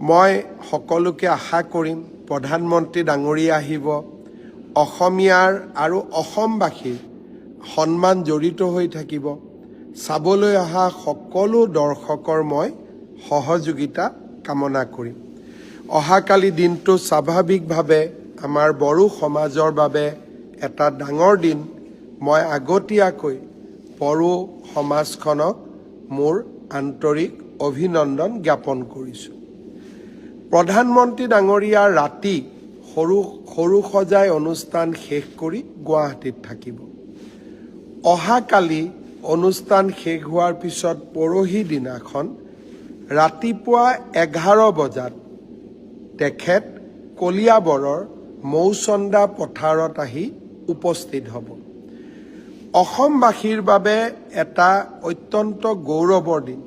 মই সকলোকে আশা কৰিম প্ৰধানমন্ত্ৰী ডাঙৰীয়া আহিব, অসমীয়াৰ আৰু অসমবাসীৰ সন্মান জড়িত হৈ থাকিব। চাবলৈ অহা সকলো দৰ্শকৰ মই সহযোগিতা কামনা কৰিম। অহাকালি দিনটো স্বাভাৱিকভাৱে আমাৰ বড়ো সমাজৰ বাবে এটা ডাঙৰ দিন। মই আগতীয়াকৈ বড়ো সমাজখনক মোৰ আন্তৰিক অভিনন্দন জ্ঞাপন কৰিছোঁ। প্ৰধানমন্ত্ৰী ডাঙৰীয়া ৰাতি সৰু সজাই অনুষ্ঠান শেষ কৰি গুৱাহাটীত থাকিব। অহাকালি অনুষ্ঠান শেষ হোৱাৰ পিছত পৰহি দিনাখন ৰাতিপুৱা 11 বজাত তেখেত কলিয়াবৰৰ মৌচন্দা পথাৰত আহি উপস্থিত হ'ব। অসমবাসীৰ বাবে এটা অত্যন্ত গৌৰৱৰ দিন।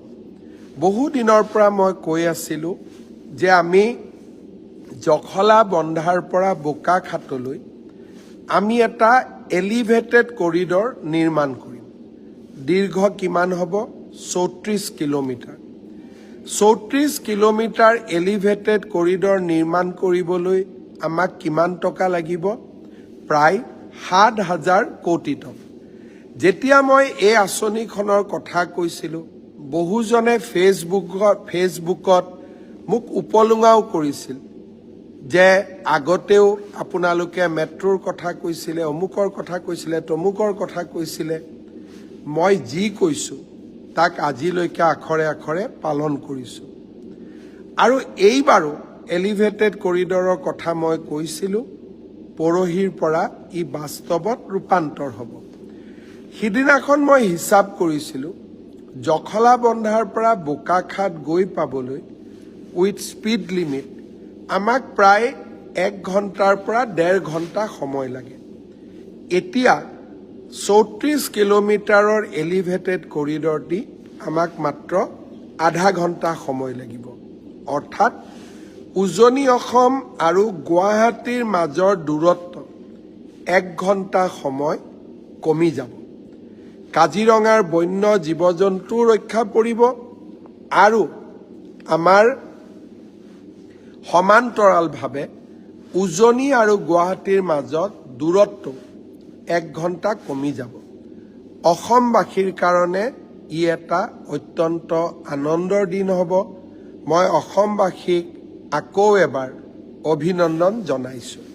বহু দিনৰ পৰা মই কৈ আছিলোঁ যে আমি জখলা বন্ধাৰ পৰা বোকাখাতলৈ আমি এটা এলিভেটেড কৰিডৰ নিৰ্মাণ কৰিম। দীৰ্ঘ কিমান হ'ব? 34 কিলোমিটাৰ। 34 কিলোমিটাৰ এলিভেটেড কৰিডৰ নিৰ্মাণ কৰিবলৈ আমাক কিমান টকা লাগিব? প্ৰায় 7,000 কোটি টকা। যেতিয়া মই এই আঁচনিখনৰ কথা কৈছিলোঁ, বহুজনে ফেচবুকত মোক উপলুঙাও কৰিছিল যে আগতেও আপোনালোকে মেট্ৰ'ৰ কথা কৈছিলে, অমুকৰ কথা কৈছিলে, তমুকৰ কথা কৈছিলে। মই যি কৈছোঁ তাক আজিলৈকে আখৰে আখৰে পালন কৰিছোঁ। আৰু এইবাৰো এলিভেটেড কৰিডৰৰ কথা মই কৈছিলোঁ, পৰহিৰ পৰা ই বাস্তৱত ৰূপান্তৰ হ'ব। সিদিনাখন মই হিচাপ কৰিছিলোঁ, জখলা বন্ধাৰ পৰা বোকাখাত গৈ পাবলৈ উইথ স্পীড লিমিট আমাক প্ৰায় 1 ঘণ্টাৰ পৰা 1.5 ঘণ্টা সময় লাগে। এতিয়া 34 কিলোমিটাৰৰ এলিভেটেড কৰিডৰ দি আমাক মাত্ৰ আধা ঘণ্টা সময় লাগিব। অৰ্থাৎ উজনি অসম আৰু গুৱাহাটীৰ মাজৰ দূৰত্ব 1 ঘণ্টা সময় কমি যাব। কাজিৰঙাৰ বন্য জীৱ জন্তু ৰক্ষা পৰিব আৰু আমাৰ সমান্তৰালভাৱে উজনি আৰু গুৱাহাটীৰ মাজত দূৰত্ব 1 ঘণ্টা কমি যাব। অসমবাসীৰ কাৰণে ই এটা অত্যন্ত আনন্দৰ দিন হ'ব। মই অসমবাসীক আকৌ এবাৰ অভিনন্দন জনাইছোঁ।